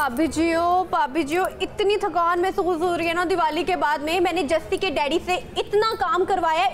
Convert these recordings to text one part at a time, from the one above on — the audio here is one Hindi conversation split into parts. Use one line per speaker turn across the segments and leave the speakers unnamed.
भाभी जी इतनी थकान महसूस हो रही है ना दिवाली के बाद में। मैंने जस्सी के डैडी से इतना काम करवाया,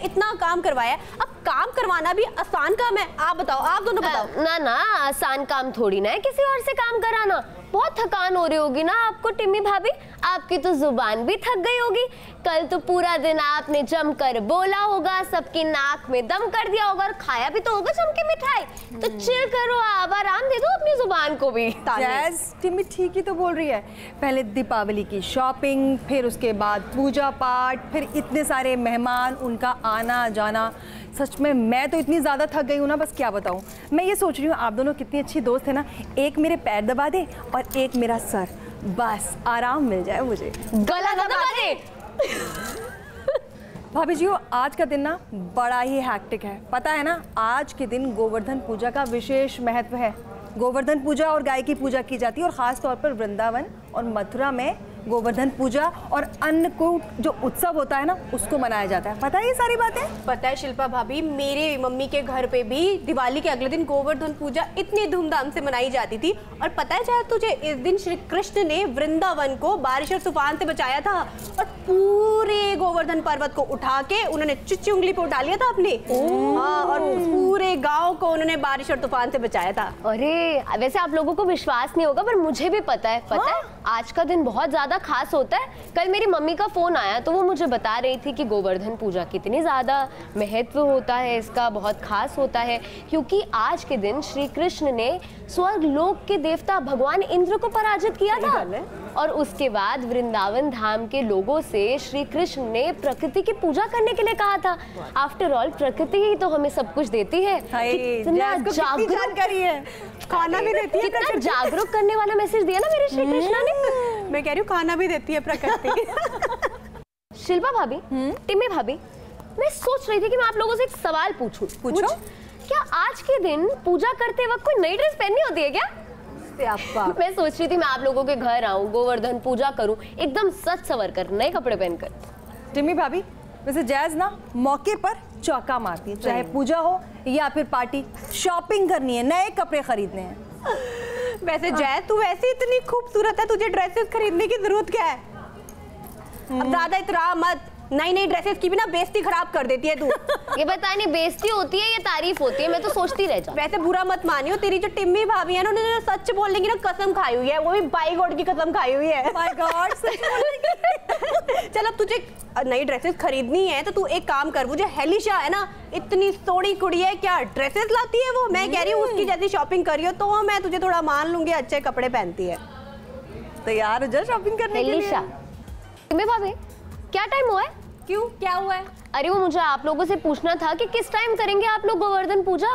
अब काम करवाना भी आसान काम है? आप बताओ, आप दोनों बताओ।
ना ना, आसान काम थोड़ी ना है किसी और से काम कराना। बहुत थकान हो रही होगी ना आपको टिम्मी भाभी, आपकी तो जुबान भी थक गई होगी। कल तो पूरा दिन आपने जमकर बोला होगा, सबकी नाक में दम कर दिया होगा और खाया भी तो होगा जम के मिठाई। तो चिल करो, आप आराम दे दो अपनी जुबान को भी।
जैज़, टिम्मी ठीक ही तो बोल रही है। पहले दीपावली की शॉपिंग, फिर उसके बाद पूजा पाठ, फिर इतने सारे मेहमान, उनका आना जाना। सच में मैं तो इतनी ज़्यादा थक गई हूँ ना, बस क्या बताऊँ। मैं ये सोच रही हूँ आप दोनों कितनी अच्छी दोस्त है ना, एक मेरे पैर दबा दे और एक मेरा सर, बस आराम मिल जाए मुझे।
गला दबा दे।
भाभी जी, आज का दिन ना बड़ा ही हैक्टिक है। पता है ना, आज के दिन गोवर्धन पूजा का विशेष महत्व है। गोवर्धन पूजा और गाय की पूजा की जाती है और ख़ास तौर पर वृंदावन और मथुरा में गोवर्धन पूजा और अन्नकूट जो उत्सव होता है ना, उसको मनाया जाता है। पता है ये सारी बातें?
पता है शिल्पा भाभी, मेरे मम्मी के घर पे भी दिवाली के अगले दिन गोवर्धन पूजा इतनी धूमधाम से मनाई जाती थी। और पता है शायद तुझे, इस दिन श्री कृष्ण ने वृंदावन को बारिश और तूफान से बचाया था और पूरे गोवर्धन पर्वत को उठा के उन्होंने चुच्ची उंगली पे उठा लिया था अपने। हाँ, और पूरे गाँव को उन्होंने बारिश और तूफान से बचाया था।
अरे वैसे आप लोगों को विश्वास नहीं होगा पर मुझे भी पता है। आज का दिन बहुत ज्यादा खास होता है। कल मेरी मम्मी का फोन आया तो वो मुझे बता रही थी कि गोवर्धन पूजा कितनी ज्यादा महत्व होता है, इसका बहुत खास होता है, क्योंकि आज के दिन श्री कृष्ण ने स्वर्ग लोक के देवता भगवान इंद्र को पराजित किया था। और उसके बाद वृंदावन धाम के लोगों से श्री कृष्ण ने प्रकृति की पूजा करने के लिए कहा था। आफ्टर ऑल प्रकृति ही तो हमें सब कुछ देती है।
कितना जागरूक है, खाना भी देती है।
कितना जागरूक करने वाला मैसेज दिया ना मेरे श्री कृष्णा ने।
मैं कह रही हूँ खाना भी देती है प्रकृति।
शिल्पा भाभी, टिम्मी भाभी, मैं सोच रही थी कि मैं आप लोगों से एक सवाल पूछूं।
पूछो।
क्या आज के दिन पूजा करते वक्त कोई नई ड्रेस पहननी होती है क्या? मैं सोच रही थी मैं आप लोगों के घर आऊं, गोवर्धन पूजा करूं, एकदम सच सवर कर, नए कपड़े पहनकर।
टिम्मी भाभी, वैसे जैज़ ना मौके पर चौका मारती है, चाहे पूजा हो या फिर पार्टी। शॉपिंग करनी है, नए कपड़े खरीदने हैं।
वैसे जैज़, तू वैसे इतनी खूबसूरत है, तुझे ड्रेसेस खरीदने की जरूरत क्या है? अब ज्यादा इतरा मत, नई नई ड्रेसेस की भी ना बेइज्जती खराब कर देती है तू।
ये बता नहीं बेइज्जती होती है या तारीफ होती है, मैं तो सोचती रह जाऊं।
वैसे बुरा मत मानियो, तेरी जो टिम्मी भाभी है ना, उन्होंने सच बोलने की ना कसम खाई हुई है, वो भी बाई गॉड की कसम खाई हुई है।
माय गॉड, सच बोलने की।
चल अब तुझे नई ड्रेसेस खरीदनी है तो तू एक काम कर, वो जो हेलिशा है ना, इतनी सोनी कुड़ी है, क्या ड्रेसेस लाती है वो। मैं कह रही हूँ उसकी जैसी शॉपिंग करियो तो मैं तुझे थोड़ा मान लूंगी, अच्छे कपड़े पहनती है।
तैयार हो जा शॉपिंग करने के लिए।
टिम्मी भाभी, क्या टाइम हुआ है?
क्यों, क्या हुआ है?
अरे वो मुझे आप लोगों से पूछना था कि किस टाइम करेंगे आप लोग गोवर्धन पूजा।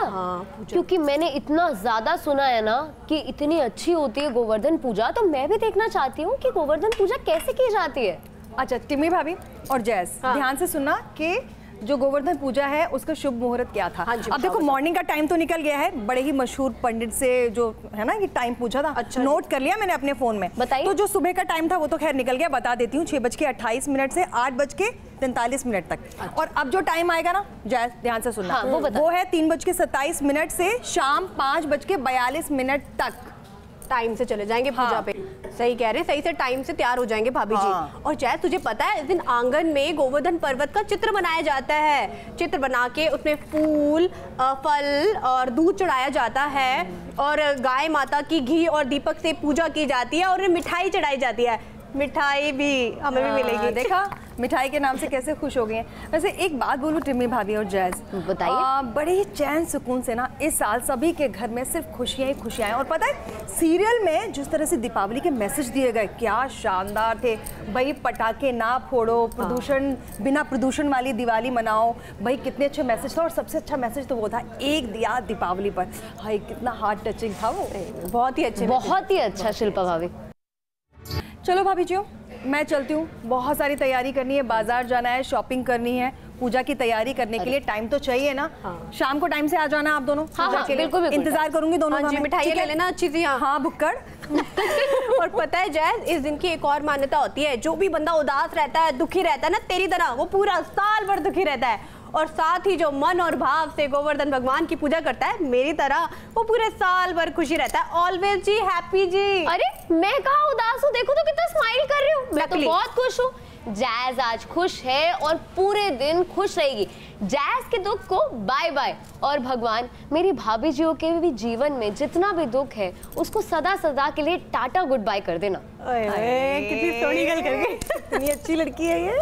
क्योंकि मैंने इतना ज्यादा सुना है ना कि इतनी अच्छी होती है गोवर्धन पूजा, तो मैं भी देखना चाहती हूँ कि गोवर्धन पूजा कैसे की जाती है।
अच्छा टिम्मी भाभी और जैज़, ध्यान से सुनना कि जो गोवर्धन पूजा है उसका शुभ मुहूर्त क्या था। अब देखो मॉर्निंग का टाइम तो निकल गया है, बड़े ही मशहूर पंडित से जो है ना ये टाइम पूछा था। अच्छा, नोट कर लिया मैंने अपने फोन में।
बताइए।
तो जो सुबह का टाइम था वो तो खैर निकल गया, बता देती हूँ, 6:28 से 8:43 तक। अच्छा। और अब जो टाइम आएगा ना जैज़, ध्यान से सुनना, वो है 3:27 से शाम 5:42 तक।
टाइम से चले जाएंगे पूजा पे। सही कह रहे, सही से टाइम से तैयार हो जाएंगे भाभी जी। और जैसे तुझे पता है, इस दिन आंगन में गोवर्धन पर्वत का चित्र बनाया जाता है। चित्र बना के उसमें फूल, फल और दूध चढ़ाया जाता है और गाय माता की घी और दीपक से पूजा की जाती है और मिठाई चढ़ाई जाती है। मिठाई भी हमें भी मिलेगी।
देखा, मिठाई के नाम से कैसे खुश हो गए हैं। वैसे एक बात बोलूं टिम्मी भाभी और जैज़,
बताइए।
बड़े ही चैन सुकून से ना इस साल सभी के घर में सिर्फ खुशियां ही खुशियां हैं। और पता है सीरियल में जिस तरह से दीपावली के मैसेज दिए गए, क्या शानदार थे भाई। पटाखे ना फोड़ो, प्रदूषण, बिना प्रदूषण वाली दिवाली मनाओ, भाई कितने अच्छे मैसेज था। और सबसे अच्छा मैसेज तो वो था, एक दिया दीपावली पर। भाई कितना हार्ट टचिंग था वो,
बहुत ही अच्छे,
बहुत ही अच्छा। शिल्पा भाभी,
चलो भाभी जी मैं चलती हूँ, बहुत सारी तैयारी करनी है, बाजार जाना है, शॉपिंग करनी है। पूजा की तैयारी करने के लिए टाइम तो चाहिए ना। शाम को टाइम से आ जाना आप दोनों।
बिल्कुल,
इंतजार करूंगी दोनों का।
मिठाई ले लेना अच्छी सी।
हाँ भुक्कड़।
और पता है जैज़, इस दिन की एक और मान्यता होती है, जो भी बंदा उदास रहता है, दुखी रहता है ना, तेरी तरह वो पूरा साल भर दुखी रहता है, और साथ ही जो मन और भाव से गोवर्धन भगवान की पूजा करता है मेरी तरह, वो पूरे साल भर खुशी रहता है। ऑलवेज जी, हैप्पी जी।
अरे मैं कहाँ उदास हूँ, देखो तो कितना स्माइल कर रही हूँ, मैं तो बहुत खुश हूँ। जैज आज खुश है और पूरे दिन खुश रहेगी। जैज के दुख को बाय बाय, और भगवान मेरी भाभी जियों के भी जीवन में जितना भी दुख है उसको सदा सदा के लिए टाटा गुड बाय कर देना।
कितनी सोनी गल कर गई, इतनी अच्छी लड़की है ये।